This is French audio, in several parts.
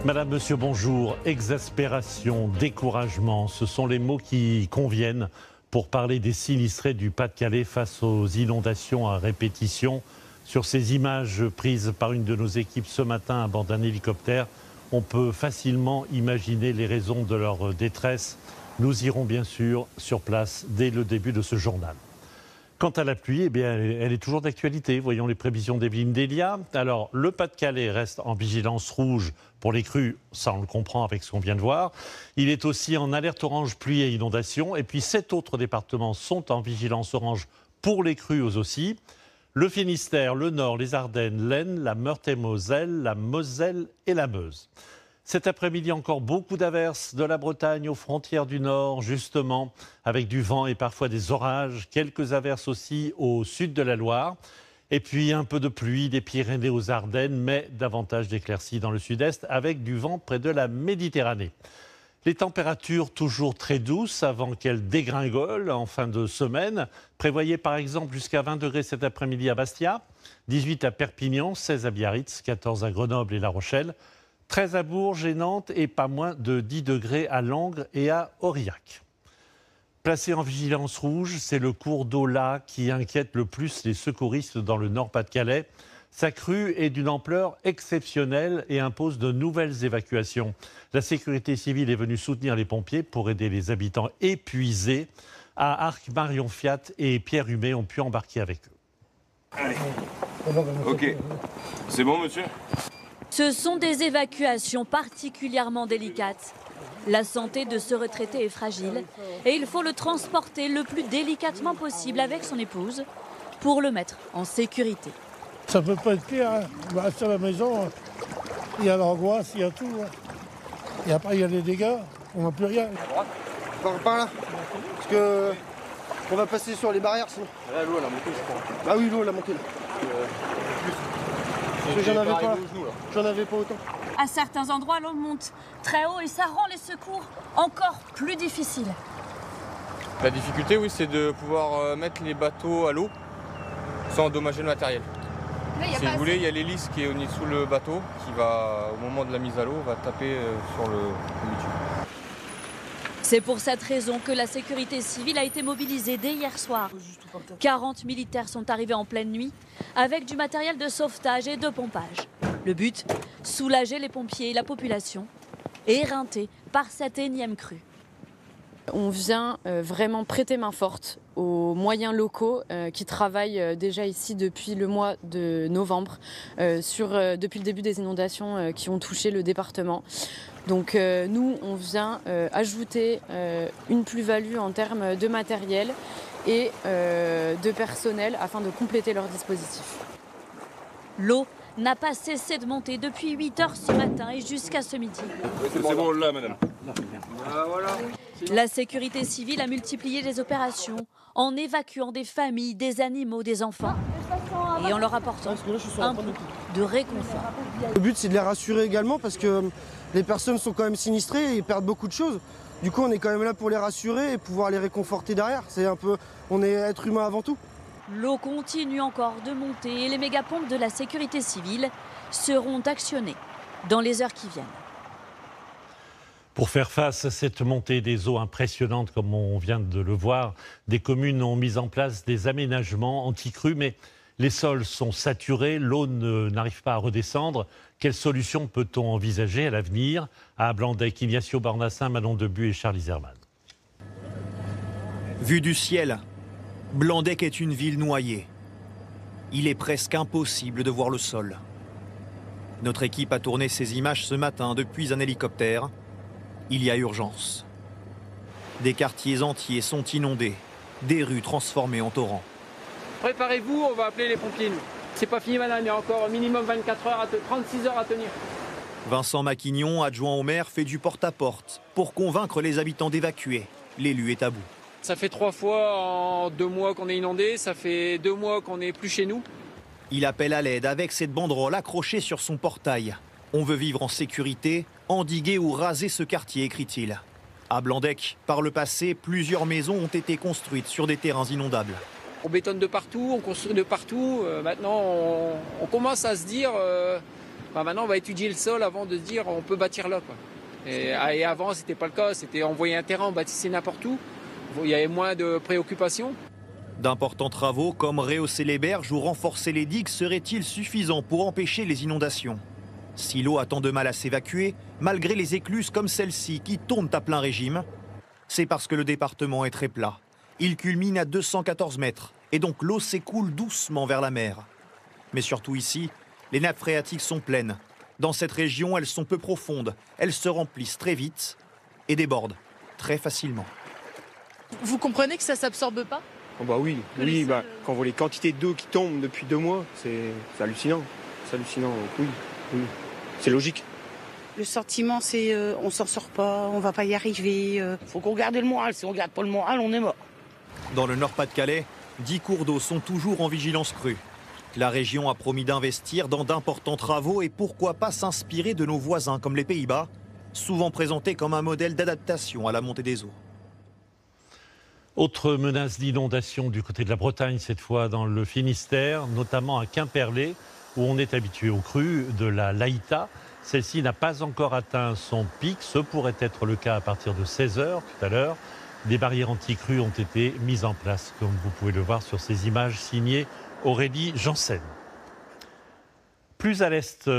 Madame, monsieur, bonjour. Exaspération, découragement, ce sont les mots qui conviennent pour parler des sinistrés du Pas-de-Calais face aux inondations à répétition. Sur ces images prises par une de nos équipes ce matin à bord d'un hélicoptère, on peut facilement imaginer les raisons de leur détresse. Nous irons bien sûr sur place dès le début de ce journal. Quant à la pluie, eh bien, elle est toujours d'actualité. Voyons les prévisions d'Evelyne Delia. Alors, le Pas-de-Calais reste en vigilance rouge pour les crues, ça on le comprend avec ce qu'on vient de voir. Il est aussi en alerte orange pluie et inondation. Et puis 7 autres départements sont en vigilance orange pour les crues aussi. Le Finistère, le Nord, les Ardennes, l'Aisne, la Meurthe-et-Moselle, la Moselle et la Meuse. Cet après-midi, encore beaucoup d'averses de la Bretagne aux frontières du Nord, justement, avec du vent et parfois des orages. Quelques averses aussi au sud de la Loire. Et puis un peu de pluie des Pyrénées aux Ardennes, mais davantage d'éclaircies dans le sud-est, avec du vent près de la Méditerranée. Les températures toujours très douces avant qu'elles dégringolent en fin de semaine. Prévoyez par exemple jusqu'à 20 degrés cet après-midi à Bastia, 18 à Perpignan, 16 à Biarritz, 14 à Grenoble et La Rochelle, 13 à Bourges et Nantes et pas moins de 10 degrés à Langres et à Aurillac. Placé en vigilance rouge, c'est le cours d'eau là qui inquiète le plus les secouristes dans le Nord-Pas-de-Calais. Sa crue est d'une ampleur exceptionnelle et impose de nouvelles évacuations. La sécurité civile est venue soutenir les pompiers pour aider les habitants épuisés. À Arc, Marion Fiat et Pierre Humet ont pu embarquer avec eux. Allez. Ok. C'est bon, monsieur ? Ce sont des évacuations particulièrement délicates. La santé de ce retraité est fragile et il faut le transporter le plus délicatement possible avec son épouse pour le mettre en sécurité. Ça peut pas être pire, hein. On va rester à la maison, il y a l'angoisse, il y a tout. Hein. Et après il y a les dégâts, on n'a plus rien. Par là. Parce que on va passer sur les barrières sinon. Là, l'eau elle a monté, je crois. Ah oui, l'eau elle a monté là. Parce que j'en avais pas autant. À certains endroits, l'eau monte très haut et ça rend les secours encore plus difficiles. La difficulté, oui, c'est de pouvoir mettre les bateaux à l'eau sans endommager le matériel. Si vous voulez, il y a l'hélice qui est sous le bateau qui va, au moment de la mise à l'eau, va taper sur le bitume. C'est pour cette raison que la sécurité civile a été mobilisée dès hier soir. 40 militaires sont arrivés en pleine nuit avec du matériel de sauvetage et de pompage. Le but, soulager les pompiers et la population, éreintés par cette énième crue. On vient vraiment prêter main forte aux moyens locaux qui travaillent déjà ici depuis le mois de novembre, depuis le début des inondations qui ont touché le département. Donc nous, on vient ajouter une plus-value en termes de matériel et de personnel afin de compléter leur dispositif. L'eau n'a pas cessé de monter depuis 8 heures ce matin et jusqu'à ce midi. C'est bon là, madame. Voilà. La sécurité civile a multiplié les opérations en évacuant des familles, des animaux, des enfants et en leur apportant un peu de réconfort. Le but c'est de les rassurer également parce que les personnes sont quand même sinistrées et perdent beaucoup de choses. Du coup on est quand même là pour les rassurer et pouvoir les réconforter derrière. On est être humain avant tout. L'eau continue encore de monter et les mégapompes de la sécurité civile seront actionnées dans les heures qui viennent. Pour faire face à cette montée des eaux impressionnante, comme on vient de le voir, des communes ont mis en place des aménagements anti-crues, mais les sols sont saturés, l'eau n'arrive pas à redescendre. Quelle solution peut-on envisager à l'avenir? À Blandec, Ignacio Barnassin, Manon Debu et Charlie Zerman. Vue du ciel, Blandec est une ville noyée. Il est presque impossible de voir le sol. Notre équipe a tourné ces images ce matin depuis un hélicoptère. Il y a urgence. Des quartiers entiers sont inondés, des rues transformées en torrents. Préparez-vous, on va appeler les pompiers. C'est pas fini madame, il y a encore minimum 24 heures, 36 heures à tenir. Vincent Maquignon, adjoint au maire, fait du porte-à-porte pour convaincre les habitants d'évacuer. L'élu est à bout. Ça fait 3 fois en 2 mois qu'on est inondé, ça fait 2 mois qu'on n'est plus chez nous. Il appelle à l'aide avec cette banderole accrochée sur son portail. On veut vivre en sécurité, endiguer ou raser ce quartier, écrit-il. À Blandec, par le passé, plusieurs maisons ont été construites sur des terrains inondables. On bétonne de partout, on construit de partout. Maintenant, on commence à se dire Enfin, maintenant, on va étudier le sol avant de se dire on peut bâtir là, quoi. Et avant, c'était pas le cas. C'était on voyait un terrain, on bâtissait n'importe où. Il y avait moins de préoccupations. D'importants travaux comme rehausser les berges ou renforcer les digues seraient-ils suffisants pour empêcher les inondations? Si l'eau a tant de mal à s'évacuer, malgré les écluses comme celle-ci qui tournent à plein régime, c'est parce que le département est très plat. Il culmine à 214 mètres et donc l'eau s'écoule doucement vers la mer. Mais surtout ici, les nappes phréatiques sont pleines. Dans cette région, elles sont peu profondes, elles se remplissent très vite et débordent très facilement. Vous comprenez que ça ne s'absorbe pas? Oh bah oui, quand on voit les quantités d'eau qui tombent depuis 2 mois, c'est hallucinant. C'est hallucinant, oui. C'est logique. Le sentiment, c'est on s'en sort pas, on va pas y arriver. Faut qu'on garde le moral. Si on garde pas le moral, on est mort. Dans le Nord-Pas-de-Calais, 10 cours d'eau sont toujours en vigilance crue. La région a promis d'investir dans d'importants travaux et pourquoi pas s'inspirer de nos voisins comme les Pays-Bas, souvent présentés comme un modèle d'adaptation à la montée des eaux. Autre menace d'inondation du côté de la Bretagne, cette fois dans le Finistère, notamment à Quimperlé, où on est habitué aux crues de la Laïta. Celle-ci n'a pas encore atteint son pic, ce pourrait être le cas à partir de 16h tout à l'heure. Des barrières anti-crues ont été mises en place, comme vous pouvez le voir sur ces images signées Aurélie Janssen. Plus à l'est,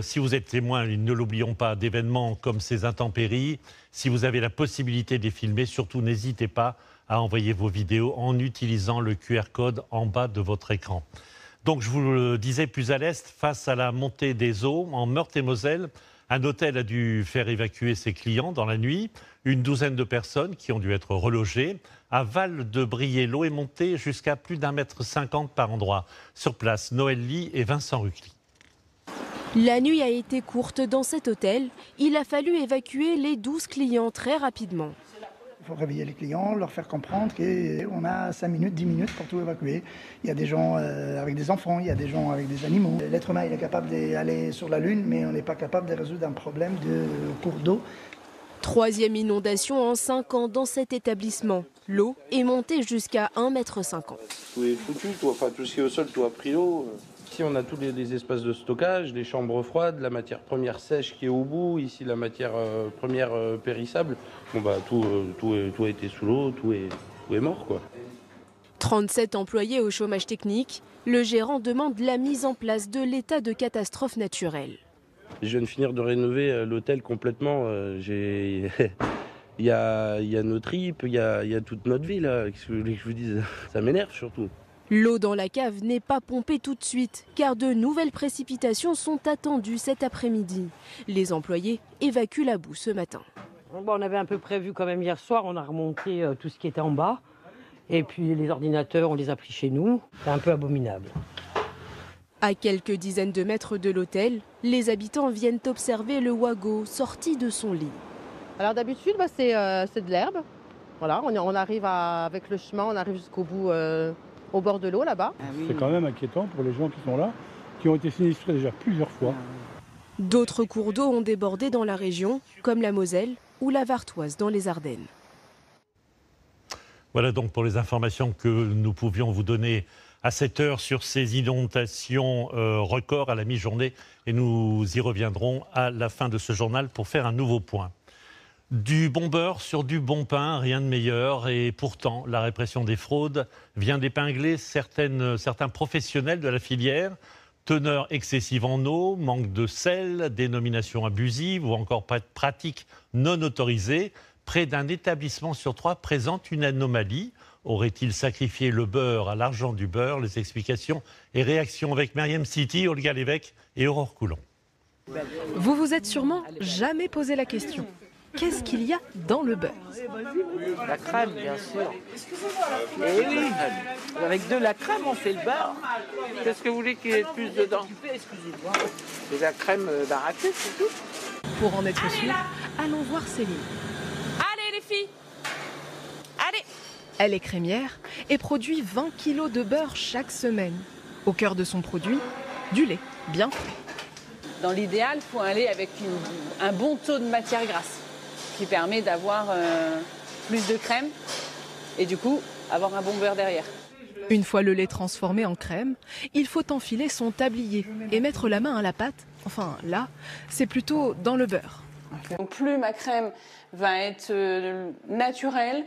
si vous êtes témoin, ne l'oublions pas, d'événements comme ces intempéries, si vous avez la possibilité de les filmer, surtout n'hésitez pas à envoyer vos vidéos en utilisant le QR code en bas de votre écran. Donc je vous le disais, plus à l'est, face à la montée des eaux, en Meurthe-et-Moselle, un hôtel a dû faire évacuer ses clients dans la nuit. Une douzaine de personnes qui ont dû être relogées. À Val-de-Briey, l'eau est montée jusqu'à plus d'1,50 m par endroit. Sur place, Noël Lee et Vincent Rucli. La nuit a été courte dans cet hôtel. Il a fallu évacuer les 12 clients très rapidement. Il faut réveiller les clients, leur faire comprendre qu'on a 5 minutes, 10 minutes pour tout évacuer. Il y a des gens avec des enfants, il y a des gens avec des animaux. L'être humain il est capable d'aller sur la Lune, mais on n'est pas capable de résoudre un problème de cours d'eau. Troisième inondation en 5 ans dans cet établissement. L'eau est montée jusqu'à 1,50 m. Tout est foutu, enfin tout ce qui est au sol, tout a pris l'eau. Ici on a tous les espaces de stockage, les chambres froides, la matière première sèche qui est au bout, ici la matière première périssable. Bon bah tout a été sous l'eau, tout est mort quoi. 37 employés au chômage technique. Le gérant demande la mise en place de l'état de catastrophe naturelle. Je viens de finir de rénover l'hôtel complètement. Il y a nos tripes, il y a toute notre vie là. Qu'est-ce que vous voulez que je vous dise? Ça m'énerve surtout. L'eau dans la cave n'est pas pompée tout de suite, car de nouvelles précipitations sont attendues cet après-midi. Les employés évacuent la boue ce matin. Bon, on avait un peu prévu quand même hier soir, on a remonté tout ce qui était en bas. Et puis les ordinateurs, on les a pris chez nous. C'est un peu abominable. À quelques dizaines de mètres de l'hôtel, les habitants viennent observer le Wago sorti de son lit. Alors d'habitude, c'est de l'herbe. Voilà, on arrive avec le chemin, on arrive jusqu'au bout, au bord de l'eau là-bas. C'est quand même inquiétant pour les gens qui sont là, qui ont été sinistrés déjà plusieurs fois. D'autres cours d'eau ont débordé dans la région, comme la Moselle ou la Vartoise dans les Ardennes. Voilà donc pour les informations que nous pouvions vous donner à cette heure sur ces inondations records à la mi-journée. Et nous y reviendrons à la fin de ce journal pour faire un nouveau point. Du bon beurre sur du bon pain, rien de meilleur. Et pourtant, la répression des fraudes vient d'épingler certains professionnels de la filière. Teneur excessive en eau, manque de sel, dénomination abusive ou encore pratiques non autorisées. Près d'un établissement sur 3 présente une anomalie. Aurait-il sacrifié le beurre à l'argent du beurre? Les explications et réactions avec Myriam City, Olga Lévesque et Aurore Coulon. Vous vous êtes sûrement jamais posé la question. Qu'est-ce qu'il y a dans le beurre? La crème, bien sûr. Eh oui, avec de la crème, on fait le beurre. Qu'est-ce que vous voulez qu'il y ait de plus dedans? Excusez-moi. C'est la crème d'arachide, c'est tout. Pour en être sûr, allons voir Céline. Allez les filles, allez. Elle est crémière et produit 20 kg de beurre chaque semaine. Au cœur de son produit, du lait bien frais. Dans l'idéal, il faut un lait avec un bon taux de matière grasse qui permet d'avoir plus de crème et du coup avoir un bon beurre derrière. Une fois le lait transformé en crème, il faut enfiler son tablier et mettre la main à la pâte. Enfin là, c'est plutôt dans le beurre. Donc plus ma crème va être naturelle,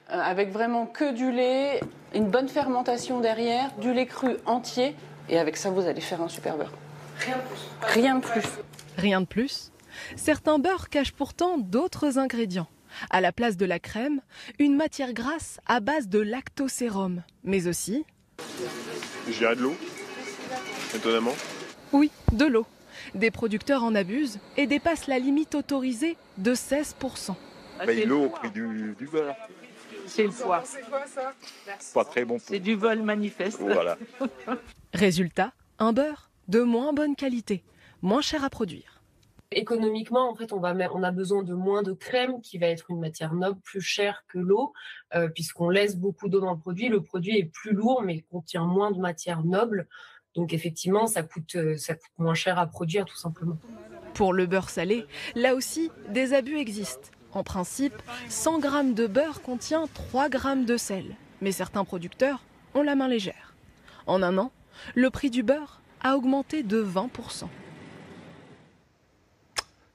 avec vraiment que du lait, une bonne fermentation derrière, du lait cru entier, et avec ça vous allez faire un super beurre. Rien de plus. Rien de plus. Certains beurres cachent pourtant d'autres ingrédients. À la place de la crème, une matière grasse à base de lactosérum, mais aussi... Je dirais de l'eau, étonnamment. Oui, de l'eau. Des producteurs en abusent et dépassent la limite autorisée de 16%. L'eau au prix du beurre. C'est le poids. Pas très bon. C'est du vol manifeste. Voilà. Résultat, un beurre de moins bonne qualité, moins cher à produire. Économiquement, en fait, on a besoin de moins de crème, qui va être une matière noble, plus chère que l'eau, puisqu'on laisse beaucoup d'eau dans le produit. Le produit est plus lourd, mais contient moins de matière noble. Donc effectivement, ça coûte moins cher à produire, tout simplement. Pour le beurre salé, là aussi, des abus existent. En principe, 100 g de beurre contient 3 g de sel. Mais certains producteurs ont la main légère. En un an, le prix du beurre a augmenté de 20%.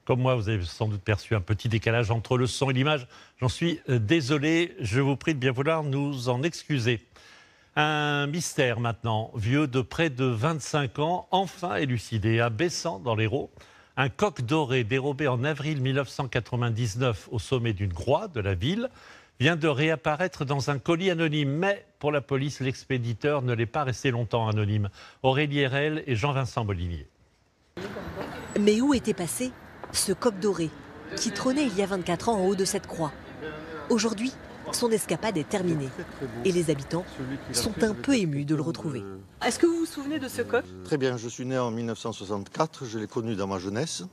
Comme moi, vous avez sans doute perçu un petit décalage entre le son et l'image. J'en suis désolé, je vous prie de bien vouloir nous en excuser. Un mystère maintenant, vieux de près de 25 ans, enfin élucidé à Bessan dans l'Hérault. Un coq doré dérobé en avril 1999 au sommet d'une croix de la ville vient de réapparaître dans un colis anonyme. Mais pour la police, l'expéditeur ne l'est pas resté longtemps anonyme. Aurélie Erel et Jean-Vincent Molinier. Mais où était passé ce coq doré qui trônait il y a 24 ans en haut de cette croix? Aujourd'hui, son escapade est terminée et les habitants sont un peu émus de le retrouver. Est-ce que vous vous souvenez de ce coq? Très bien, je suis né en 1964, je l'ai connu dans ma jeunesse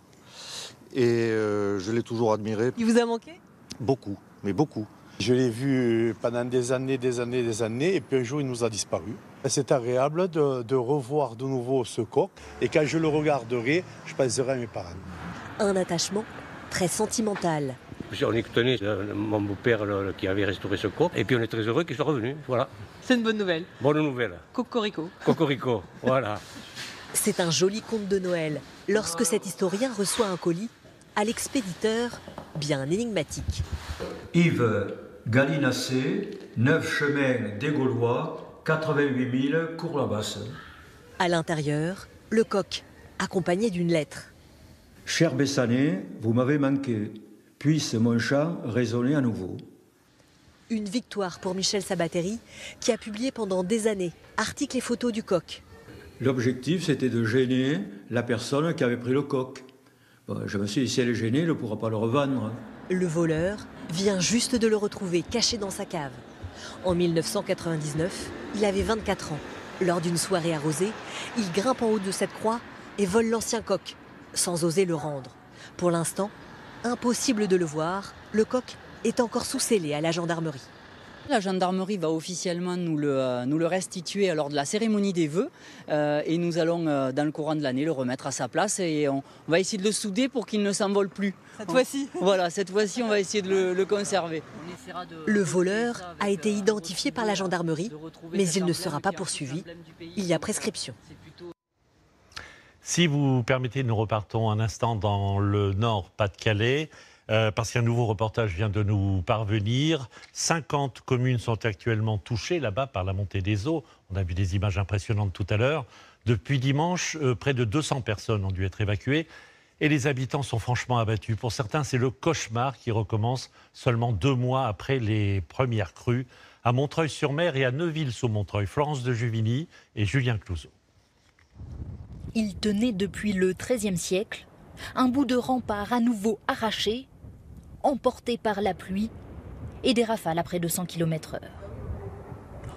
et je l'ai toujours admiré. Il vous a manqué? Beaucoup, mais beaucoup. Je l'ai vu pendant des années, et puis un jour il nous a disparu. C'est agréable de revoir de nouveau ce coq et quand je le regarderai, je penserai à mes parents. Un attachement très sentimental. On est étonné, mon beau-père qui avait restauré ce coq, et puis on est très heureux qu'il soit revenu, voilà. C'est une bonne nouvelle. Bonne nouvelle. Cocorico. Cocorico, voilà. C'est un joli conte de Noël, lorsque cet historien reçoit un colis à l'expéditeur bien énigmatique. Yves Gallinacé, 9 chemin des Gaulois, 88 000 Cours-la-Basse. À l'intérieur, le coq, accompagné d'une lettre. Cher Bessanais, vous m'avez manqué. Puisse mon chant résonner à nouveau. Une victoire pour Michel Sabateri, qui a publié pendant des années articles et photos du coq. L'objectif, c'était de gêner la personne qui avait pris le coq. Bon, je me suis dit, si elle est gênée, elle ne pourra pas le revendre. Le voleur vient juste de le retrouver caché dans sa cave. En 1999, il avait 24 ans. Lors d'une soirée arrosée, il grimpe en haut de cette croix et vole l'ancien coq, sans oser le rendre. Pour l'instant, impossible de le voir, le coq est encore sous scellé à la gendarmerie. La gendarmerie va officiellement nous le restituer lors de la cérémonie des vœux et nous allons dans le courant de l'année le remettre à sa place et on va essayer de le souder pour qu'il ne s'envole plus. Cette fois-ci? Voilà, cette fois-ci on va essayer de le conserver. Le voleur a été identifié par la gendarmerie, mais il ne sera pas poursuivi. Il y a prescription. Si vous permettez, nous repartons un instant dans le Nord, Pas-de-Calais. Parce qu'un nouveau reportage vient de nous parvenir. 50 communes sont actuellement touchées là-bas par la montée des eaux. On a vu des images impressionnantes tout à l'heure. Depuis dimanche, près de 200 personnes ont dû être évacuées et les habitants sont franchement abattus. Pour certains, c'est le cauchemar qui recommence seulement 2 mois après les premières crues à Montreuil-sur-Mer et à Neuville-sous-Montreuil. Florence de Juvigny et Julien Clouzot. Il tenait depuis le XIIIe siècle un bout de rempart à nouveau arraché, emporté par la pluie et des rafales à près de 100 km/h.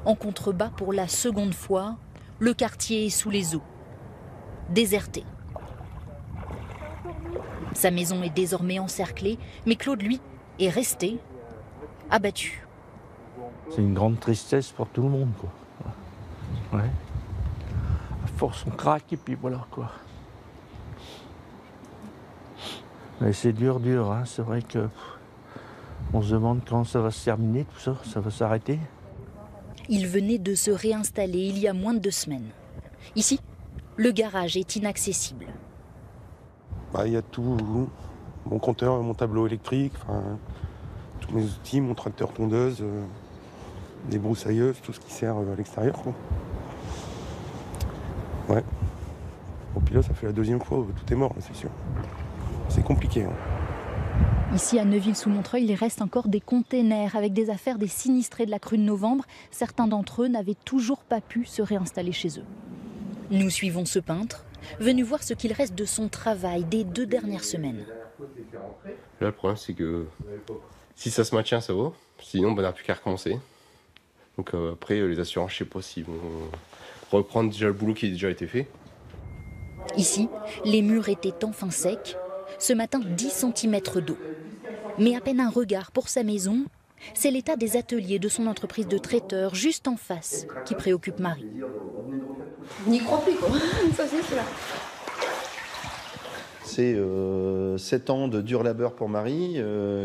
En contrebas, pour la seconde fois, le quartier est sous les eaux, déserté. Sa maison est désormais encerclée, mais Claude, lui, est resté abattu. C'est une grande tristesse pour tout le monde, quoi. Ouais. À force, on craque et puis voilà, quoi. Mais c'est dur, hein. C'est vrai que on se demande quand ça va se terminer, tout ça va s'arrêter. Il venait de se réinstaller il y a moins de 2 semaines. Ici, le garage est inaccessible. Il y a tout, mon compteur, mon tableau électrique, tous mes outils, mon tracteur tondeuse, des broussailleuses, tout ce qui sert à l'extérieur. Ouais. Bon, puis là, ça fait la 2e fois où tout est mort, c'est sûr. C'est compliqué. Ici, à Neuville-sous-Montreuil, il reste encore des containers avec des affaires des sinistrés de la crue de novembre. Certains d'entre eux n'avaient toujours pas pu se réinstaller chez eux. Nous suivons ce peintre, venu voir ce qu'il reste de son travail des 2 dernières semaines. Là, le problème, c'est que si ça se maintient, ça va. Sinon, on n'a plus qu'à recommencer. Donc après, les assurances, je ne sais pas s'ils vont reprendre déjà le boulot qui a déjà été fait. Ici, les murs étaient enfin secs. Ce matin, 10 cm d'eau. Mais à peine un regard pour sa maison, c'est l'état des ateliers de son entreprise de traiteur juste en face qui préoccupe Marie. On n'y croit plus, quoi. Ça, c'est sûr. C'est 7 ans de dur labeur pour Marie,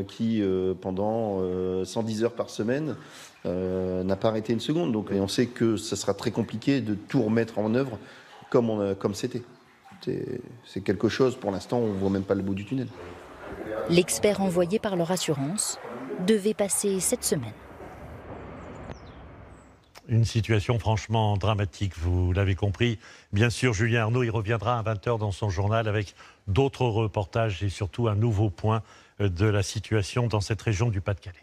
qui, pendant 110 heures par semaine, n'a pas arrêté une seconde. Donc, et on sait que ça sera très compliqué de tout remettre en œuvre comme c'était. C'est quelque chose, pour l'instant, on ne voit même pas le bout du tunnel. L'expert envoyé par leur assurance devait passer cette semaine. Une situation franchement dramatique, vous l'avez compris. Bien sûr, Julien Arnaud y reviendra à 20h dans son journal avec d'autres reportages et surtout un nouveau point de la situation dans cette région du Pas-de-Calais.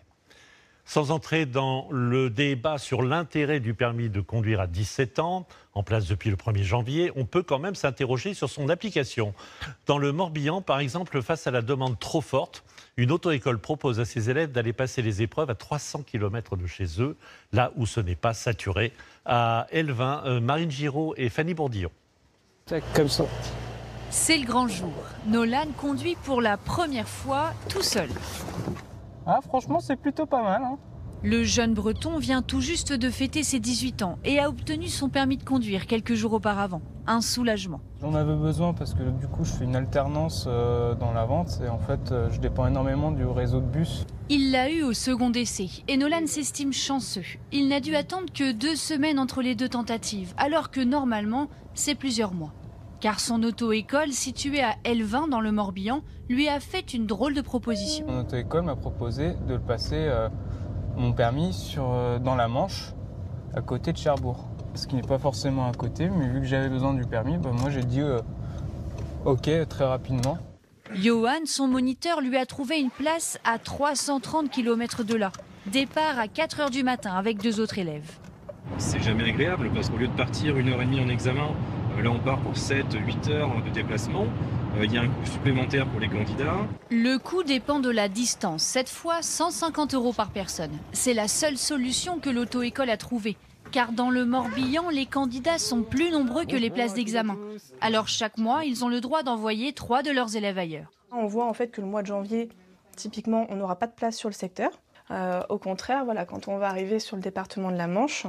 Sans entrer dans le débat sur l'intérêt du permis de conduire à 17 ans, en place depuis le 1er janvier, on peut quand même s'interroger sur son application. Dans le Morbihan, par exemple, face à la demande trop forte, une auto-école propose à ses élèves d'aller passer les épreuves à 300 km de chez eux, là où ce n'est pas saturé. À Elvin, Marine Giraud et Fanny Bourdillon. C'est comme ça. C'est le grand jour. Nolan conduit pour la première fois tout seul. Ah, franchement, c'est plutôt pas mal. Le jeune Breton vient tout juste de fêter ses 18 ans et a obtenu son permis de conduire quelques jours auparavant. Un soulagement. J'en avais besoin parce que du coup, je fais une alternance dans la vente et en fait, je dépends énormément du réseau de bus. Il l'a eu au second essai et Nolan s'estime chanceux. Il n'a dû attendre que 2 semaines entre les 2 tentatives, alors que normalement, c'est plusieurs mois. Car son auto-école, située à Elvin dans le Morbihan, lui a fait une drôle de proposition. Mon auto-école m'a proposé de le passer mon permis dans la Manche, à côté de Cherbourg. Ce qui n'est pas forcément à côté, mais vu que j'avais besoin du permis, moi j'ai dit ok très rapidement. Johan, son moniteur, lui a trouvé une place à 330 km de là. Départ à 4h du matin avec 2 autres élèves. C'est jamais agréable parce qu'au lieu de partir 1h30 en examen, là on part pour 7-8 heures de déplacement. Il y a un coût supplémentaire pour les candidats. Le coût dépend de la distance. Cette fois, 150 € par personne. C'est la seule solution que l'auto-école a trouvée. Car dans le Morbihan, les candidats sont plus nombreux que les places d'examen. Alors chaque mois, ils ont le droit d'envoyer 3 de leurs élèves ailleurs. On voit en fait que le mois de janvier, typiquement, on n'aura pas de place sur le secteur. Au contraire, voilà, quand on va arriver sur le département de la Manche,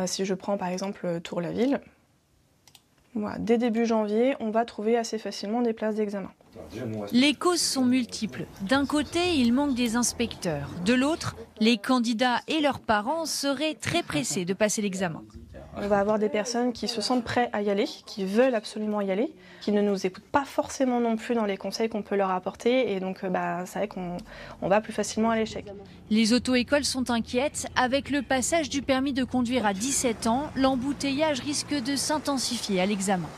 si je prends par exemple Tour-la-Ville, voilà, dès début janvier, on va trouver assez facilement des places d'examen. Les causes sont multiples. D'un côté, il manque des inspecteurs. De l'autre, les candidats et leurs parents seraient très pressés de passer l'examen. On va avoir des personnes qui se sentent prêtes à y aller, qui veulent absolument y aller, qui ne nous écoutent pas forcément non plus dans les conseils qu'on peut leur apporter. Et donc, c'est vrai qu'on va plus facilement à l'échec. Les auto-écoles sont inquiètes. Avec le passage du permis de conduire à 17 ans, l'embouteillage risque de s'intensifier à l'examen.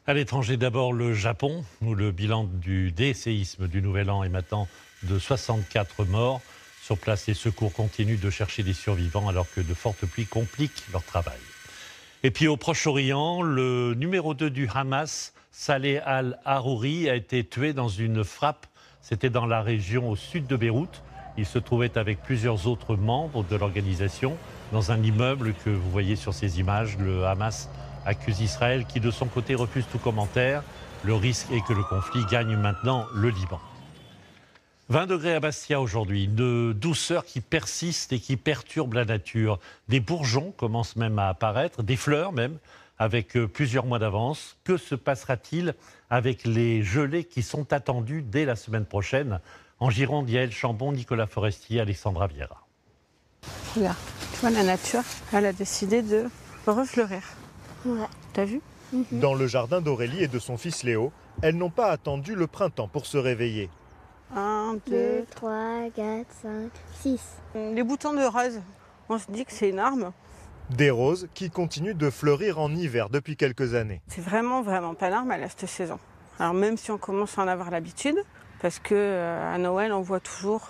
À l'étranger, d'abord le Japon, où le bilan des séismes du Nouvel An est maintenant de 64 morts. Sur place, les secours continuent de chercher des survivants alors que de fortes pluies compliquent leur travail. Et puis au Proche-Orient, le numéro 2 du Hamas, Saleh al-Harouri, a été tué dans une frappe. C'était dans la région au sud de Beyrouth. Il se trouvait avec plusieurs autres membres de l'organisation dans un immeuble que vous voyez sur ces images. Le Hamas accuse Israël qui, de son côté, refuse tout commentaire. Le risque est que le conflit gagne maintenant le Liban. 20 degrés à Bastia aujourd'hui, une douceur qui persiste et qui perturbe la nature. Des bourgeons commencent même à apparaître, des fleurs même, avec plusieurs mois d'avance. Que se passera-t-il avec les gelées qui sont attendues dès la semaine prochaine? En Gironde, Yael Chambon, Nicolas Forestier, Alexandra Vieira. Regarde, tu vois, la nature, elle a décidé de refleurir. Ouais. T'as vu? Dans le jardin d'Aurélie et de son fils Léo, elles n'ont pas attendu le printemps pour se réveiller. 1, 2, 3, 4, 5, 6. Les boutons de rose, on se dit que c'est énorme. Des roses qui continuent de fleurir en hiver depuis quelques années. C'est vraiment pas normal à cette saison. Alors même si on commence à en avoir l'habitude, parce que à Noël on voit toujours,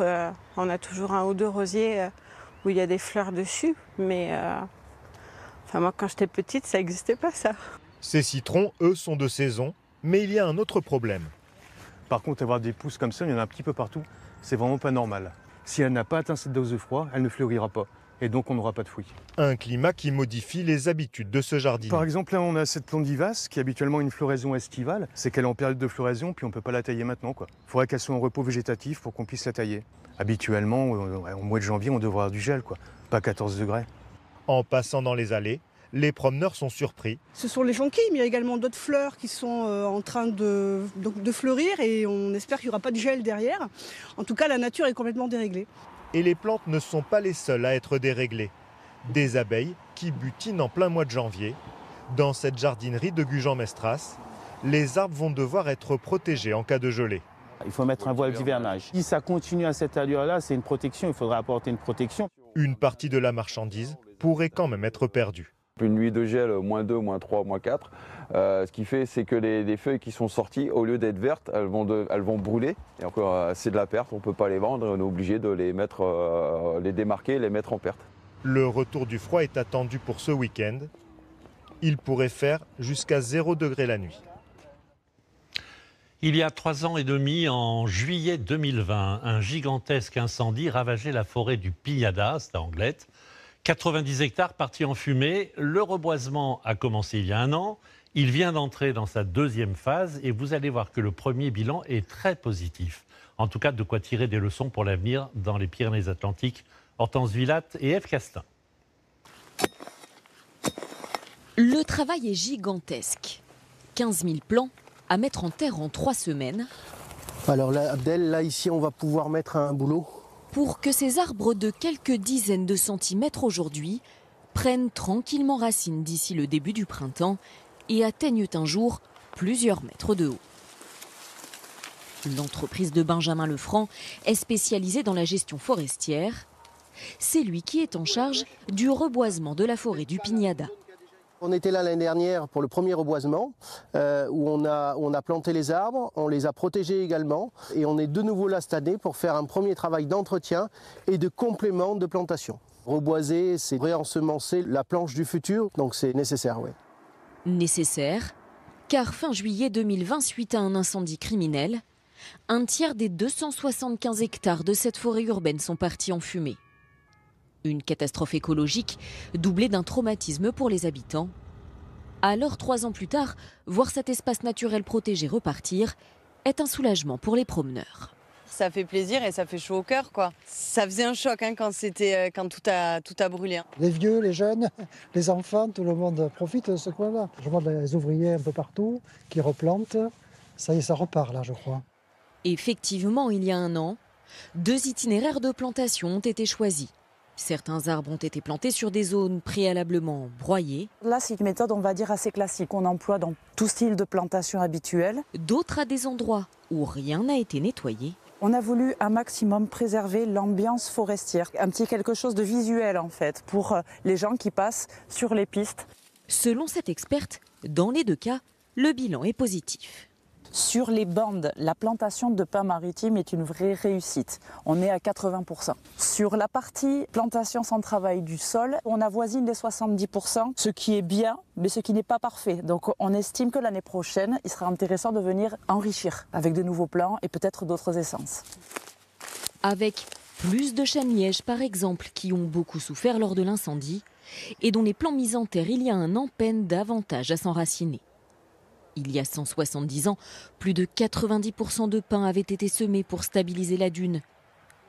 on a toujours 1 ou 2 rosiers où il y a des fleurs dessus, mais moi quand j'étais petite ça n'existait pas ça. Ces citrons, eux, sont de saison, mais il y a un autre problème. Par contre, avoir des pousses comme ça, il y en a un petit peu partout, c'est vraiment pas normal. Si elle n'a pas atteint cette dose de froid, elle ne fleurira pas. Et donc on n'aura pas de fruits. Un climat qui modifie les habitudes de ce jardin. Par exemple, là on a cette plante vivace qui est habituellement une floraison estivale. C'est qu'elle est en période de floraison, puis on ne peut pas la tailler maintenant. Il faudrait qu'elle soit en repos végétatif pour qu'on puisse la tailler. Habituellement, au mois de janvier, on devrait avoir du gel, pas 14 degrés. En passant dans les allées, les promeneurs sont surpris. Ce sont les jonquilles, mais il y a également d'autres fleurs qui sont en train de fleurir et on espère qu'il n'y aura pas de gel derrière. En tout cas, la nature est complètement déréglée. Et les plantes ne sont pas les seules à être déréglées. Des abeilles qui butinent en plein mois de janvier. Dans cette jardinerie de Gujan-Mestras, les arbres vont devoir être protégés en cas de gelée. Il faut mettre un voile d'hivernage. Si ça continue à cette allure-là, c'est une protection, il faudra apporter une protection. Une partie de la marchandise pourrait quand même être perdue. Une nuit de gel, -2, -3, -4. Ce qui fait, c'est que les feuilles qui sont sorties, au lieu d'être vertes, elles vont brûler. Et encore, c'est de la perte, on ne peut pas les vendre, on est obligé de les mettre, les démarquer, les mettre en perte. Le retour du froid est attendu pour ce week-end. Il pourrait faire jusqu'à 0 degré la nuit. Il y a 3 ans et demi, en juillet 2020, un gigantesque incendie ravageait la forêt du Pignada, c'est à Anglet. 90 hectares partis en fumée. Le reboisement a commencé il y a 1 an. Il vient d'entrer dans sa 2e phase et vous allez voir que le premier bilan est très positif. En tout cas, de quoi tirer des leçons pour l'avenir dans les Pyrénées-Atlantiques. Hortense Villatte et Ève Castin. Le travail est gigantesque. 15 000 plants à mettre en terre en 3 semaines. Alors là, Abdel, là ici on va pouvoir mettre un boulot. Pour que ces arbres de quelques dizaines de centimètres aujourd'hui prennent tranquillement racine d'ici le début du printemps et atteignent un jour plusieurs mètres de haut. L'entreprise de Benjamin Lefranc est spécialisée dans la gestion forestière. C'est lui qui est en charge du reboisement de la forêt du Pignada. On était là l'année dernière pour le premier reboisement où on a planté les arbres, on les a protégés également et on est de nouveau là cette année pour faire un premier travail d'entretien et de complément de plantation. Reboiser, c'est réensemencer la planche du futur, donc c'est nécessaire, oui. Nécessaire, car fin juillet 2020, suite à un incendie criminel, un tiers des 275 hectares de cette forêt urbaine sont partis en fumée. Une catastrophe écologique doublée d'un traumatisme pour les habitants. Alors, 3 ans plus tard, voir cet espace naturel protégé repartir est un soulagement pour les promeneurs. Ça fait plaisir et ça fait chaud au cœur, quoi. Ça faisait un choc quand tout a brûlé. Les vieux, les jeunes, les enfants, tout le monde profite de ce coin-là. Je vois les ouvriers un peu partout qui replantent. Ça y est, ça repart là, je crois. Effectivement, il y a 1 an, 2 itinéraires de plantation ont été choisis. Certains arbres ont été plantés sur des zones préalablement broyées. Là, c'est une méthode, on va dire, assez classique qu'on emploie dans tout style de plantation habituel. D'autres à des endroits où rien n'a été nettoyé. On a voulu un maximum préserver l'ambiance forestière, un petit quelque chose de visuel en fait, pour les gens qui passent sur les pistes. Selon cette experte, dans les 2 cas, le bilan est positif. Sur les bandes, la plantation de pins maritimes est une vraie réussite. On est à 80%. Sur la partie plantation sans travail du sol, on avoisine les 70%, ce qui est bien, mais ce qui n'est pas parfait. Donc on estime que l'année prochaine, il sera intéressant de venir enrichir avec de nouveaux plants et peut-être d'autres essences. Avec plus de chênes-lièges par exemple, qui ont beaucoup souffert lors de l'incendie et dont les plants mis en terre il y a 1 an peinent davantage à s'enraciner. Il y a 170 ans, plus de 90% de pins avaient été semés pour stabiliser la dune.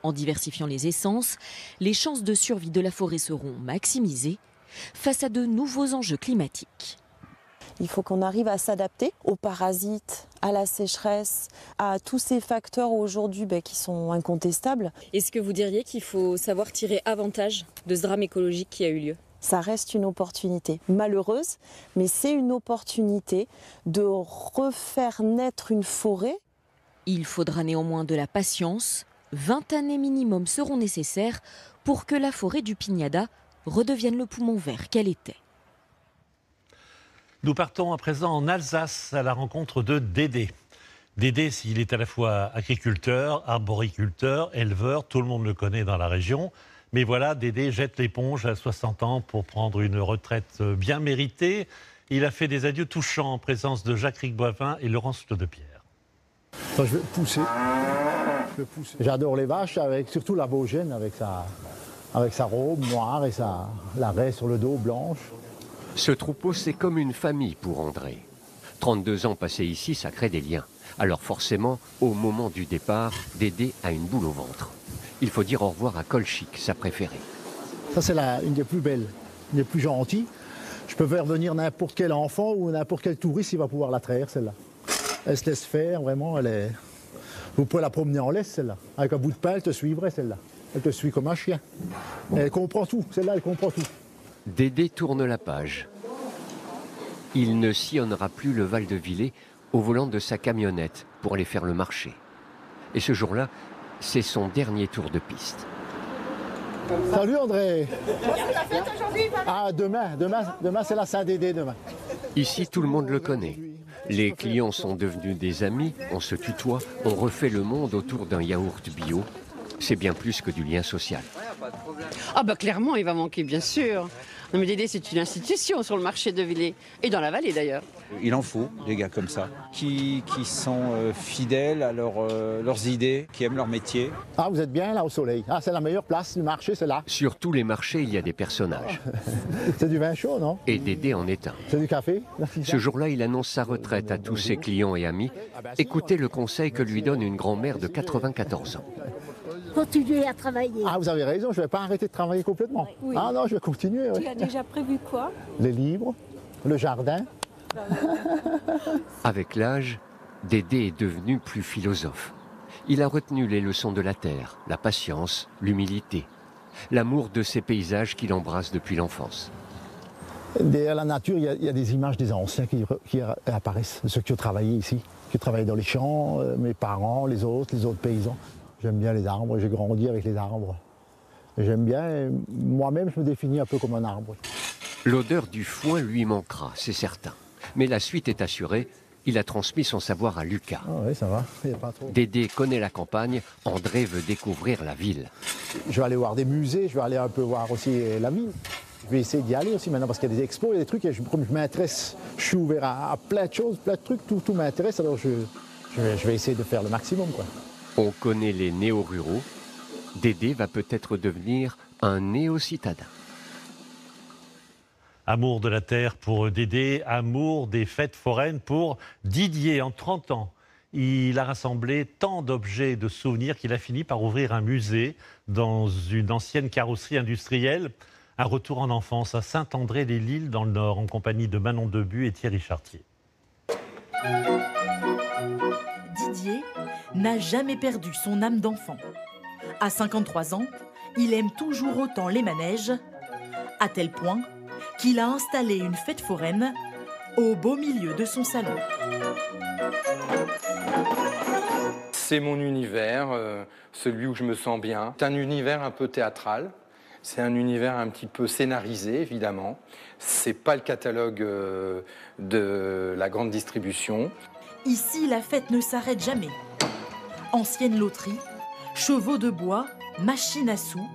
En diversifiant les essences, les chances de survie de la forêt seront maximisées face à de nouveaux enjeux climatiques. Il faut qu'on arrive à s'adapter aux parasites, à la sécheresse, à tous ces facteurs aujourd'hui qui sont incontestables. Est-ce que vous diriez qu'il faut savoir tirer avantage de ce drame écologique qui a eu lieu ? Ça reste une opportunité malheureuse, mais c'est une opportunité de refaire naître une forêt. Il faudra néanmoins de la patience. 20 années minimum seront nécessaires pour que la forêt du Pignada redevienne le poumon vert qu'elle était. Nous partons à présent en Alsace à la rencontre de Dédé. Dédé, s'il est à la fois agriculteur, arboriculteur, éleveur, tout le monde le connaît dans la région. Mais voilà, Dédé jette l'éponge à 60 ans pour prendre une retraite bien méritée. Il a fait des adieux touchants en présence de Jacques Boivin et Laurence Ledepierre. Je vais pousser. J'adore les vaches, surtout la Baugène avec sa robe noire et la raie sur le dos blanche. Ce troupeau, c'est comme une famille pour André. 32 ans passés ici, ça crée des liens. Alors forcément, au moment du départ, Dédé a une boule au ventre. Il faut dire au revoir à Colchic, sa préférée. Ça, c'est une des plus belles, une des plus gentilles. Je peux faire venir n'importe quel enfant ou n'importe quel touriste, il va pouvoir la traire, celle-là. Elle se laisse faire, vraiment, vous pouvez la promener en laisse, celle-là. Avec un bout de pain, elle te suivrait, celle-là. Elle te suit comme un chien. Elle comprend tout, celle-là, elle comprend tout. Dédé tourne la page. Il ne sillonnera plus le Val de Villers au volant de sa camionnette pour aller faire le marché. Et ce jour-là, c'est son dernier tour de piste. Salut André. Ah, demain c'est la Saint-Dédé demain. Ici, tout le monde le connaît. Les clients sont devenus des amis, on se tutoie, on refait le monde autour d'un yaourt bio. C'est bien plus que du lien social. Ah bah clairement, il va manquer, bien sûr. Non mais Dédé, c'est une institution sur le marché de Villers, et dans la vallée d'ailleurs. Il en faut des gars comme ça, qui sont fidèles à leurs idées, qui aiment leur métier. Ah, vous êtes bien là au soleil. Ah, c'est la meilleure place du marché, c'est là. Sur tous les marchés, il y a des personnages. C'est du vin chaud, non? Et Dédé en est un. C'est du café? Ce jour-là, il annonce sa retraite à tous ses clients et amis. Écoutez le conseil que lui donne une grand-mère de 94 ans. Continuer à travailler. Ah, vous avez raison, je ne vais pas arrêter de travailler complètement. Oui. Ah non, je vais continuer. Tu as déjà prévu quoi? Les livres, le jardin. Avec l'âge, Dédé est devenu plus philosophe. Il a retenu les leçons de la terre, la patience, l'humilité, l'amour de ces paysages qu'il embrasse depuis l'enfance. Derrière la nature, il y a des images des anciens qui apparaissent, ceux qui ont travaillé ici, qui ont travaillé dans les champs, mes parents, les autres paysans. J'aime bien les arbres, j'ai grandi avec les arbres. J'aime bien, moi-même je me définis un peu comme un arbre. L'odeur du foin lui manquera, c'est certain. Mais la suite est assurée, il a transmis son savoir à Lucas. Ah oui, ça va, il n'y a pas trop. Dédé connaît la campagne, André veut découvrir la ville. Je vais aller voir des musées, je vais aller un peu voir aussi la ville. Je vais essayer d'y aller aussi maintenant parce qu'il y a des expos, il y a des trucs, et comme je m'intéresse, je suis ouvert à plein de choses, plein de trucs, tout m'intéresse, alors je vais essayer de faire le maximum, quoi. On connaît les néo-ruraux. Dédé va peut-être devenir un néo-citadin. Amour de la terre pour Dédé, amour des fêtes foraines pour Didier. En 30 ans, il a rassemblé tant d'objets de souvenirs qu'il a fini par ouvrir un musée dans une ancienne carrosserie industrielle. Un retour en enfance à Saint-André-les-Lilles dans le Nord en compagnie de Manon Debu et Thierry Chartier. Didier n'a jamais perdu son âme d'enfant. À 53 ans, il aime toujours autant les manèges, à tel point qu'il a installé une fête foraine au beau milieu de son salon. C'est mon univers, celui où je me sens bien. C'est un univers un peu théâtral, c'est un univers un petit peu scénarisé, évidemment. C'est pas le catalogue de la grande distribution. Ici, la fête ne s'arrête jamais. Ancienne loterie, chevaux de bois, machines à sous.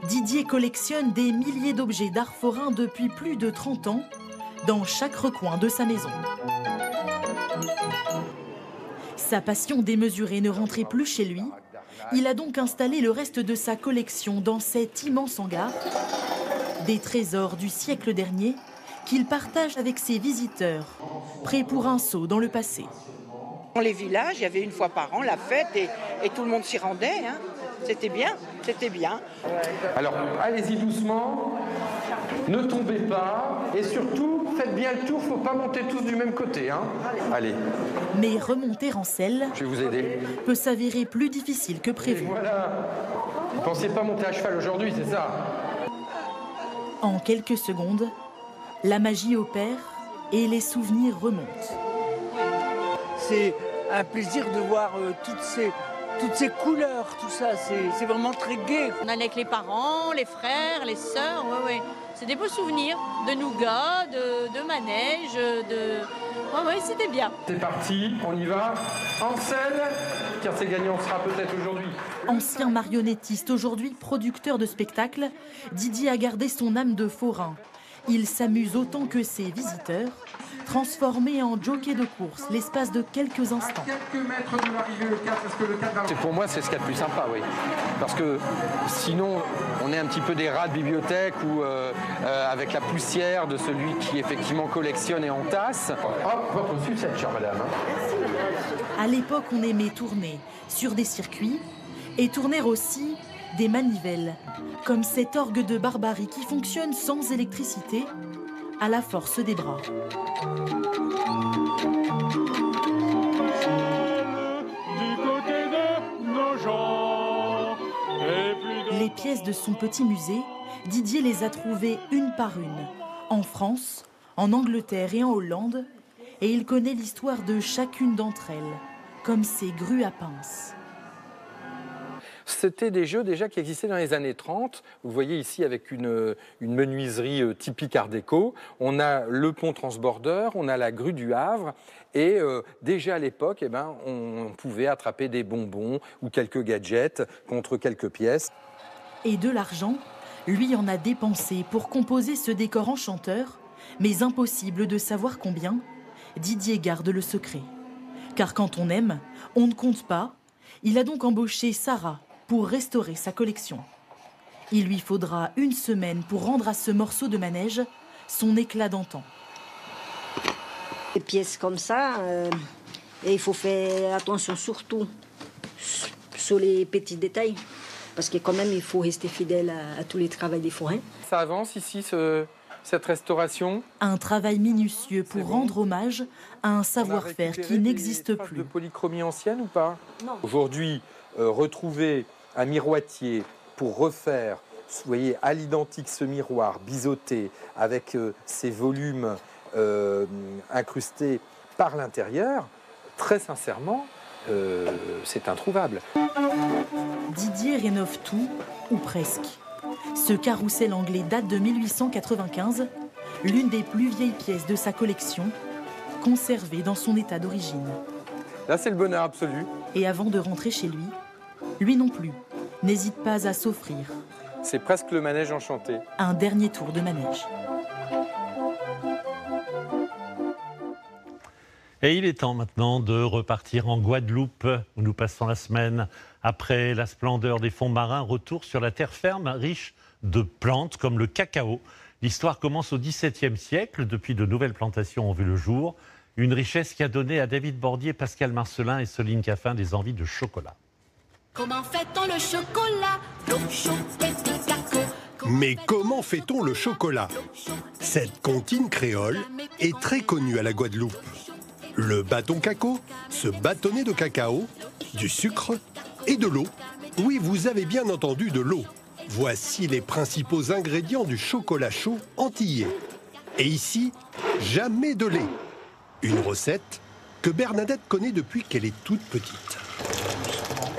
Didier collectionne des milliers d'objets d'art forain depuis plus de 30 ans, dans chaque recoin de sa maison. Sa passion démesurée ne rentrait plus chez lui. Il a donc installé le reste de sa collection dans cet immense hangar. Des trésors du siècle dernier qu'il partage avec ses visiteurs, prêts pour un saut dans le passé. Dans les villages, il y avait une fois par an la fête et tout le monde s'y rendait. Hein. C'était bien, c'était bien. Alors, allez-y doucement. Ne tombez pas et surtout, faites bien le tour, faut pas monter tous du même côté. Hein. Allez. Mais remonter en selle Je vais vous aider. peut s'avérer plus difficile que prévu. Et voilà. Vous pensez pas monter à cheval aujourd'hui, c'est ça? En quelques secondes, la magie opère et les souvenirs remontent. C'est un plaisir de voir toutes ces couleurs, tout ça, c'est vraiment très gai. On allait avec les parents, les frères, les sœurs, ouais. C'est des beaux souvenirs de nougat, de manège, ouais, c'était bien. C'est parti, on y va. En selle, car c'est gagné, on sera peut-être aujourd'hui. Ancien marionnettiste, aujourd'hui producteur de spectacles, Didier a gardé son âme de forain. Il s'amuse autant que ses visiteurs, transformé en jockey de course l'espace de quelques instants. À quelques mètres de l'arrivée, le cadre, parce que le cadre... Pour moi, c'est ce qu'il y a de plus sympa, oui. Parce que sinon, on est un petit peu des rats de bibliothèque ou avec la poussière de celui qui effectivement collectionne et entasse. Hop, votre sucette, chère madame. À l'époque, on aimait tourner sur des circuits et tourner aussi des manivelles, comme cet orgue de barbarie qui fonctionne sans électricité, à la force des bras. Les pièces de son petit musée, Didier les a trouvées une par une, en France, en Angleterre et en Hollande, et il connaît l'histoire de chacune d'entre elles, comme ces grues à pinces. C'était des jeux déjà qui existaient dans les années 30. Vous voyez ici avec une menuiserie typique art déco. On a le pont transbordeur, on a la grue du Havre. Et déjà à l'époque, on pouvait attraper des bonbons ou quelques gadgets contre quelques pièces. Et de l'argent, lui en a dépensé pour composer ce décor enchanteur, mais impossible de savoir combien. Didier garde le secret. Car quand on aime, on ne compte pas. Il a donc embauché Sarah pour restaurer sa collection. Il lui faudra une semaine pour rendre à ce morceau de manège son éclat d'antan. Des pièces comme ça, et il faut faire attention surtout sur les petits détails, parce que quand même il faut rester fidèle à tous les travaux des forains. Ça avance ici, cette restauration. Un travail minutieux pour rendre hommage à un savoir-faire qui n'existe plus. De polychromie ancienne ou pas? Non. Aujourd'hui, retrouver un miroitier pour refaire, vous voyez, à l'identique ce miroir biseauté avec ces volumes incrustés par l'intérieur, très sincèrement, c'est introuvable. Didier rénove tout, ou presque. Ce carrousel anglais date de 1895, l'une des plus vieilles pièces de sa collection, conservée dans son état d'origine. Là, c'est le bonheur absolu. Et avant de rentrer chez lui non plus, n'hésite pas à s'offrir. C'est presque le manège enchanté. Un dernier tour de manège. Et il est temps maintenant de repartir en Guadeloupe, où nous passons la semaine. Après la splendeur des fonds marins, retour sur la terre ferme riche de plantes comme le cacao. L'histoire commence au XVIIe siècle. Depuis, de nouvelles plantations ont vu le jour. Une richesse qui a donné à David Bordier, Pascal Marcelin et Soline Caffin des envies de chocolat. Comment fait-on le chocolat? L'eau chaude et du cacao. Mais comment fait-on le chocolat? Cette comptine créole est très connue à la Guadeloupe. Le bâton cacao, ce bâtonnet de cacao, du sucre et de l'eau. Oui, vous avez bien entendu, de l'eau. Voici les principaux ingrédients du chocolat chaud antillais. Et ici, jamais de lait. Une recette que Bernadette connaît depuis qu'elle est toute petite.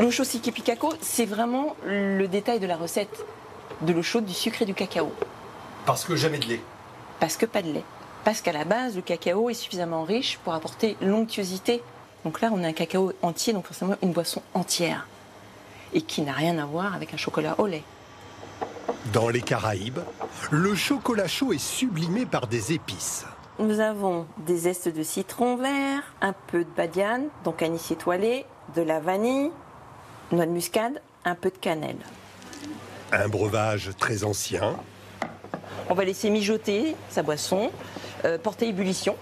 L'eau chaude Sikipi Cacao, c'est vraiment le détail de la recette de l'eau chaude, du sucre et du cacao. Parce que jamais de lait. Parce que pas de lait. Parce qu'à la base, le cacao est suffisamment riche pour apporter l'onctuosité. Donc là, on a un cacao entier, donc forcément une boisson entière. Et qui n'a rien à voir avec un chocolat au lait. Dans les Caraïbes, le chocolat chaud est sublimé par des épices. Nous avons des zestes de citron vert, un peu de badiane, donc anis étoilé, de la vanille, noix de muscade, un peu de cannelle. Un breuvage très ancien. On va laisser mijoter sa boisson, porter ébullition.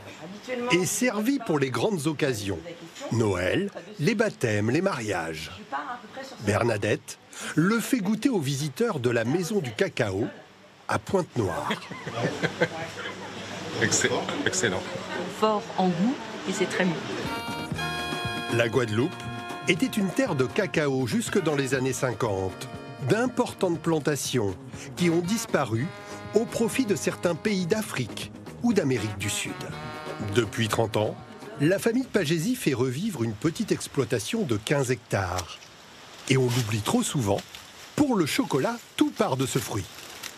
Et servi pour les grandes occasions. Noël, les baptêmes, les mariages. Bernadette le fait goûter aux visiteurs de la Maison du Cacao à Pointe-Noire. Excellent. Fort en goût et c'est très bon. La Guadeloupe était une terre de cacao jusque dans les années 50. D'importantes plantations qui ont disparu au profit de certains pays d'Afrique ou d'Amérique du Sud. Depuis 30 ans, la famille Pagési fait revivre une petite exploitation de 15 hectares. Et on l'oublie trop souvent, pour le chocolat, tout part de ce fruit.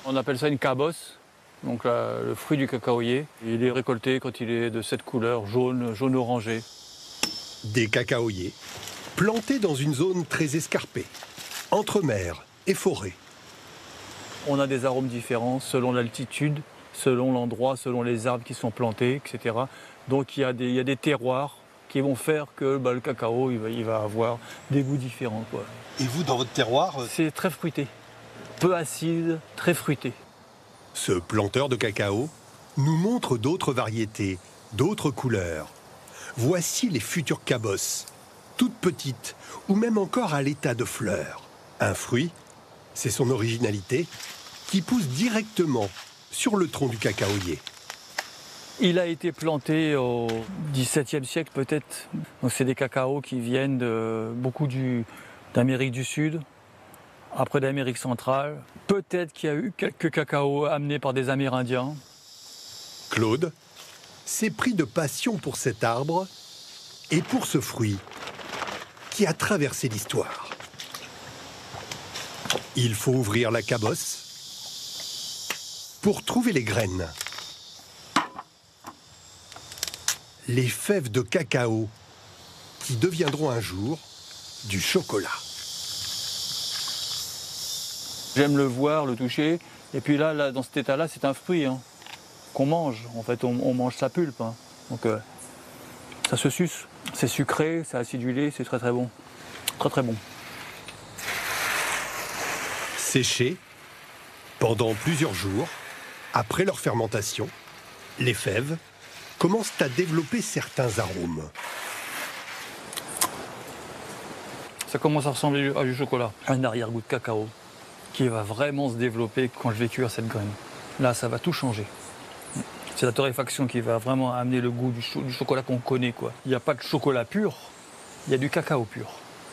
On appelle ça une cabosse, donc le fruit du cacaoyer. Il est récolté quand il est de cette couleur, jaune orangé. Des cacaoyers plantés dans une zone très escarpée, entre mer et forêt. On a des arômes différents selon l'altitude, selon l'endroit, selon les arbres qui sont plantés, etc. Donc il y a des terroirs qui vont faire que le cacao il va avoir des goûts différents, quoi. Et vous, dans votre terroir C'est très fruité, peu acide, très fruité. Ce planteur de cacao nous montre d'autres variétés, d'autres couleurs. Voici les futures cabosses, toutes petites ou même encore à l'état de fleurs. Un fruit, c'est son originalité, qui pousse directement sur le tronc du cacaoyer. Il a été planté au XVIIe siècle peut-être. Donc c'est des cacaos qui viennent beaucoup d'Amérique du Sud, après d'Amérique centrale. Peut-être qu'il y a eu quelques cacaos amenés par des Amérindiens. Claude s'est pris de passion pour cet arbre et pour ce fruit qui a traversé l'histoire. Il faut ouvrir la cabosse pour trouver les graines. Les fèves de cacao qui deviendront un jour du chocolat. J'aime le voir, le toucher. Et puis là dans cet état-là, c'est un fruit qu'on mange. En fait, on mange sa pulpe. Donc ça se suce. C'est sucré, c'est acidulé, c'est très très bon. Très très bon. Séchés pendant plusieurs jours, après leur fermentation, les fèves commencent à développer certains arômes. Ça commence à ressembler à du chocolat. Un arrière-goût de cacao qui va vraiment se développer quand je vais cuire cette graine. Là, ça va tout changer. C'est la torréfaction qui va vraiment amener le goût du chocolat qu'on connaît, quoi. Il n'y a pas de chocolat pur, il y a du cacao pur.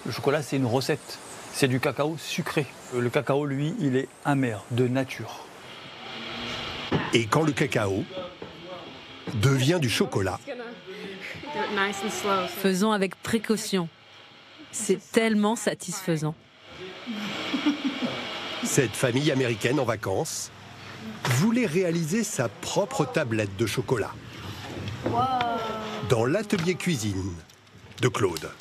Le chocolat, c'est une recette. C'est du cacao sucré. Le cacao, lui, il est amer, de nature. Et quand le cacao devient du chocolat, faisons avec précaution. C'est tellement satisfaisant. Cette famille américaine en vacances voulait réaliser sa propre tablette de chocolat. Dans l'atelier cuisine de Claude.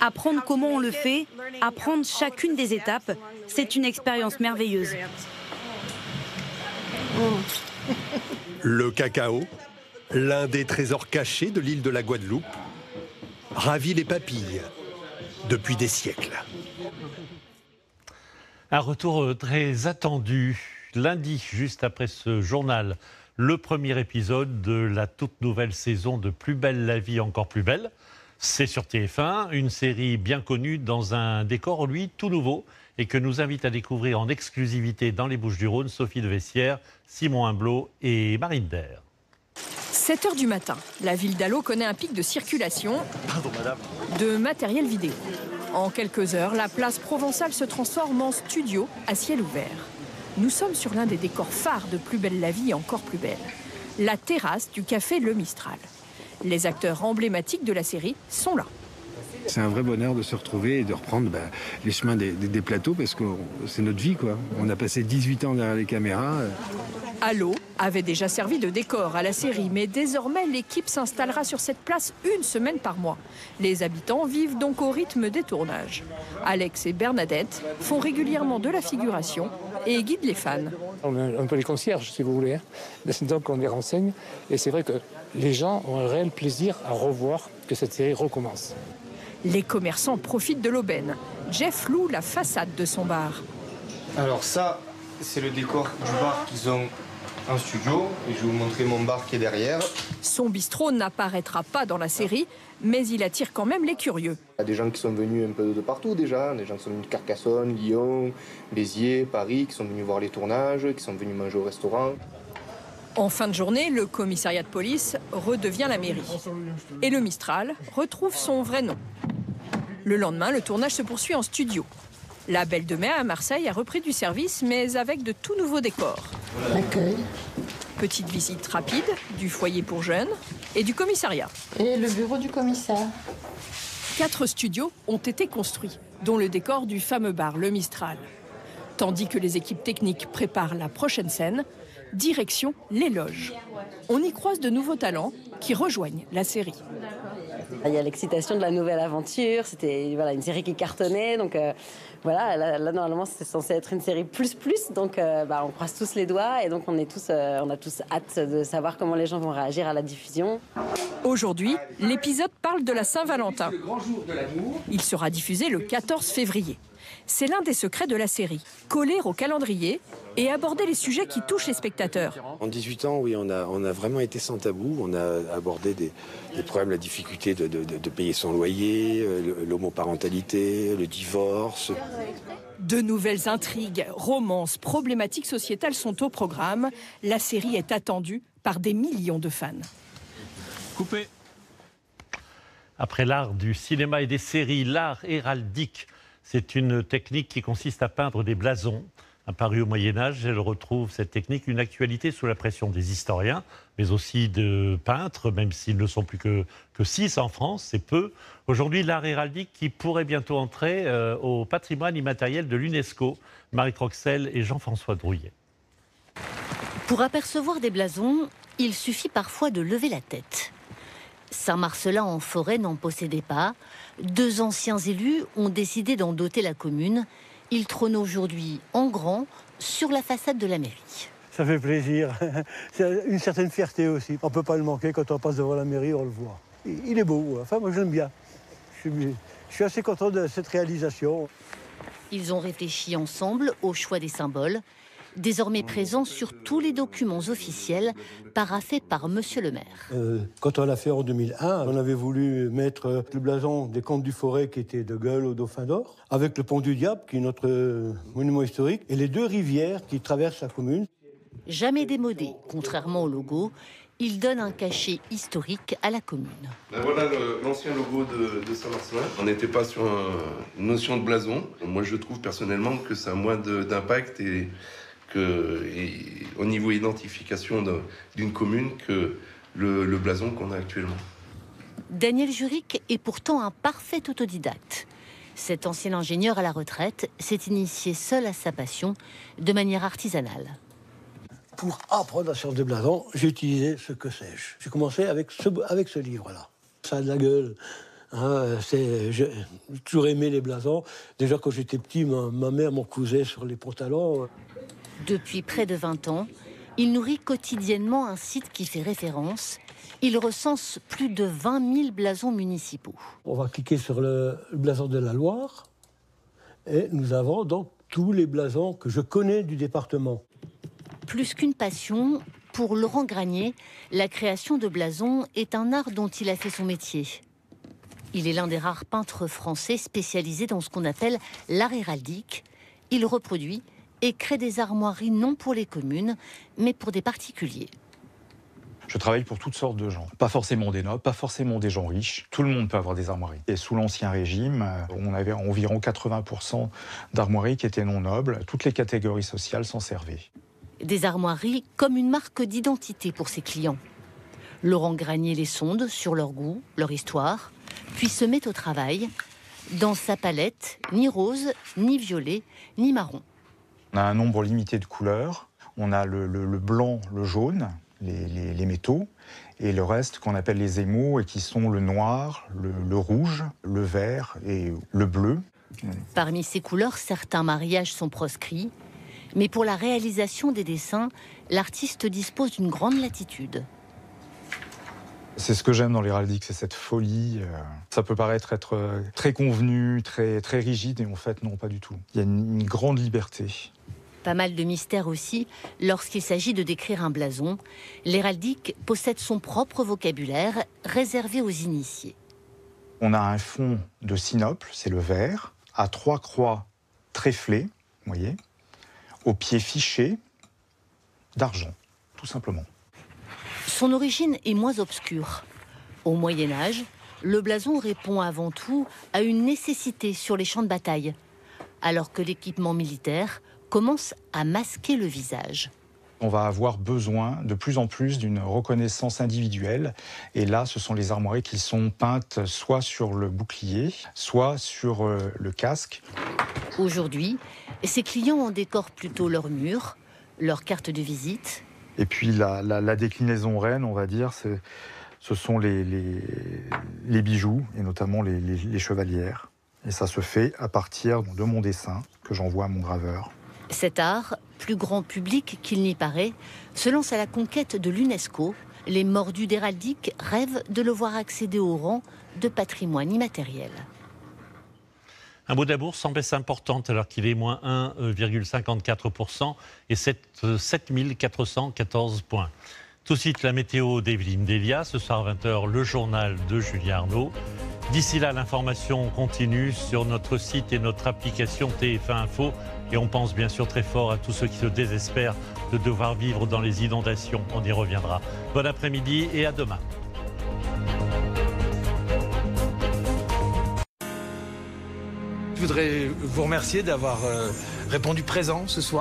Apprendre comment on le fait, apprendre chacune des étapes, c'est une expérience merveilleuse. Le cacao, l'un des trésors cachés de l'île de la Guadeloupe, ravit les papilles depuis des siècles. Un retour très attendu. Lundi, juste après ce journal, le premier épisode de la toute nouvelle saison de Plus belle la vie, encore plus belle. C'est sur TF1, une série bien connue dans un décor, lui, tout nouveau et que nous invite à découvrir en exclusivité dans les Bouches-du-Rhône Sophie de Vessières, Simon Humblot et Marine Der. 7h du matin, la ville d'Allot connaît un pic de circulation de matériel vidéo. En quelques heures, la place Provençale se transforme en studio à ciel ouvert. Nous sommes sur l'un des décors phares de Plus belle la vie, encore plus belle. La terrasse du café Le Mistral. Les acteurs emblématiques de la série sont là. C'est un vrai bonheur de se retrouver et de reprendre les chemins des plateaux parce que c'est notre vie, quoi. On a passé 18 ans derrière les caméras. Allot avait déjà servi de décor à la série, mais désormais l'équipe s'installera sur cette place une semaine par mois. Les habitants vivent donc au rythme des tournages. Alex et Bernadette font régulièrement de la figuration et guident les fans. On est un peu les concierges, si vous voulez. Donc on les renseigne et c'est vrai que les gens ont un réel plaisir à revoir que cette série recommence. Les commerçants profitent de l'aubaine. Jeff loue la façade de son bar. Alors ça, c'est le décor du bar qu'ils ont un studio et je vais vous montrer mon bar qui est derrière. Son bistrot n'apparaîtra pas dans la série, mais il attire quand même les curieux. Il y a des gens qui sont venus un peu de partout déjà, des gens qui sont venus de Carcassonne, Lyon, Béziers, Paris, qui sont venus voir les tournages, qui sont venus manger au restaurant. En fin de journée, le commissariat de police redevient la mairie. Et le Mistral retrouve son vrai nom. Le lendemain, le tournage se poursuit en studio. La Belle de Mai à Marseille a repris du service, mais avec de tout nouveaux décors. L'accueil. Petite visite rapide du foyer pour jeunes et du commissariat. Et le bureau du commissaire. 4 studios ont été construits, dont le décor du fameux bar Le Mistral. Tandis que les équipes techniques préparent la prochaine scène, direction les loges. On y croise de nouveaux talents qui rejoignent la série. Il y a l'excitation de la nouvelle aventure, c'était une série qui cartonnait, donc là normalement c'est censé être une série plus, donc on croise tous les doigts et donc on a tous hâte de savoir comment les gens vont réagir à la diffusion. Aujourd'hui, l'épisode parle de la Saint-Valentin. Il sera diffusé le 14 février. C'est l'un des secrets de la série, coller au calendrier et aborder les sujets qui touchent les spectateurs. En 18 ans, oui, on a vraiment été sans tabou. On a abordé des problèmes, la difficulté de payer son loyer, l'homoparentalité, le divorce. De nouvelles intrigues, romances, problématiques sociétales sont au programme. La série est attendue par des millions de fans. Coupé. Après l'art du cinéma et des séries, l'art héraldique, c'est une technique qui consiste à peindre des blasons. Apparue au Moyen-Âge, elle retrouve cette technique une actualité sous la pression des historiens, mais aussi de peintres, même s'ils ne sont plus que 6 en France, c'est peu. Aujourd'hui, l'art héraldique qui pourrait bientôt entrer au patrimoine immatériel de l'UNESCO. Marie Troxel et Jean-François Drouillet. Pour apercevoir des blasons, il suffit parfois de lever la tête. Saint-Marcelin en forêt n'en possédait pas. 2 anciens élus ont décidé d'en doter la commune. Il trône aujourd'hui en grand sur la façade de la mairie. Ça fait plaisir. C'est une certaine fierté aussi. On ne peut pas le manquer quand on passe devant la mairie, on le voit. Il est beau. Enfin, moi, je l'aime bien. Je suis assez content de cette réalisation. Ils ont réfléchi ensemble au choix des symboles, désormais présents sur tous les documents officiels paraphés par Monsieur le maire. Quand on l'a fait en 2001, on avait voulu mettre le blason des Comtes du Forêt qui était de Gueule au Dauphin d'Or, avec le Pont du Diable qui est notre monument historique, et les 2 rivières qui traversent la commune. Jamais démodé, contrairement au logo, il donne un cachet historique à la commune. Voilà l'ancien logo de Saint-Marcelin. On n'était pas sur une notion de blason. Moi, je trouve personnellement que ça a moins d'impact et au niveau identification d'une commune que le blason qu'on a actuellement. Daniel Juric est pourtant un parfait autodidacte. Cet ancien ingénieur à la retraite s'est initié seul à sa passion, de manière artisanale. Pour apprendre la science des blasons, j'ai utilisé ce que sais-je. J'ai commencé avec ce livre-là. Ça a de la gueule. J'ai toujours aimé les blasons. Déjà, quand j'étais petit, ma mère m'en cousait sur les pantalons. Depuis près de 20 ans, il nourrit quotidiennement un site qui fait référence. Il recense plus de 20 000 blasons municipaux. On va cliquer sur le blason de la Loire. Et nous avons donc tous les blasons que je connais du département. Plus qu'une passion, pour Laurent Granier, la création de blasons est un art dont il a fait son métier. Il est l'un des rares peintres français spécialisés dans ce qu'on appelle l'art héraldique. Il reproduit et crée des armoiries non pour les communes, mais pour des particuliers. Je travaille pour toutes sortes de gens. Pas forcément des nobles, pas forcément des gens riches. Tout le monde peut avoir des armoiries. Et sous l'Ancien Régime, on avait environ 80% d'armoiries qui étaient non nobles. Toutes les catégories sociales s'en servaient. Des armoiries comme une marque d'identité pour ses clients. Laurent Granier les sonde sur leur goût, leur histoire, puis se met au travail. Dans sa palette, ni rose, ni violet, ni marron. On a un nombre limité de couleurs. On a le blanc, le jaune, les métaux, et le reste qu'on appelle les émaux, et qui sont le noir, le rouge, le vert et le bleu. Parmi ces couleurs, certains mariages sont proscrits. Mais pour la réalisation des dessins, l'artiste dispose d'une grande latitude. C'est ce que j'aime dans l'héraldique, c'est cette folie. Ça peut paraître être très convenu, très rigide, et en fait, non, pas du tout. Il y a une grande liberté. Pas mal de mystères aussi lorsqu'il s'agit de décrire un blason. L'héraldique possède son propre vocabulaire réservé aux initiés. On a un fond de sinople, c'est le vert, à 3 croix tréflées, vous voyez, au pied fiché d'argent, tout simplement. Son origine est moins obscure. Au Moyen-Âge, le blason répond avant tout à une nécessité sur les champs de bataille, alors que l'équipement militaire commence à masquer le visage. On va avoir besoin de plus en plus d'une reconnaissance individuelle. Et là, ce sont les armoiries qui sont peintes soit sur le bouclier, soit sur le casque. Aujourd'hui, ses clients en décorent plutôt leurs murs, leurs cartes de visite. Et puis la déclinaison reine, on va dire, ce sont les bijoux, et notamment les chevalières. Et ça se fait à partir de mon dessin que j'envoie à mon graveur. Cet art, plus grand public qu'il n'y paraît, se lance à la conquête de l'UNESCO. Les mordus d'héraldique rêvent de le voir accéder au rang de patrimoine immatériel. Un mot de la bourse en baisse importante alors qu'il est moins 1,54% et 7414 points. Tout de suite, la météo d'Evelyne Delia. Ce soir, 20h, le journal de Julien Arnaud. D'ici là, l'information continue sur notre site et notre application TF1 Info. Et on pense bien sûr très fort à tous ceux qui se désespèrent de devoir vivre dans les inondations. On y reviendra. Bon après-midi et à demain. Je voudrais vous remercier d'avoir répondu présent ce soir.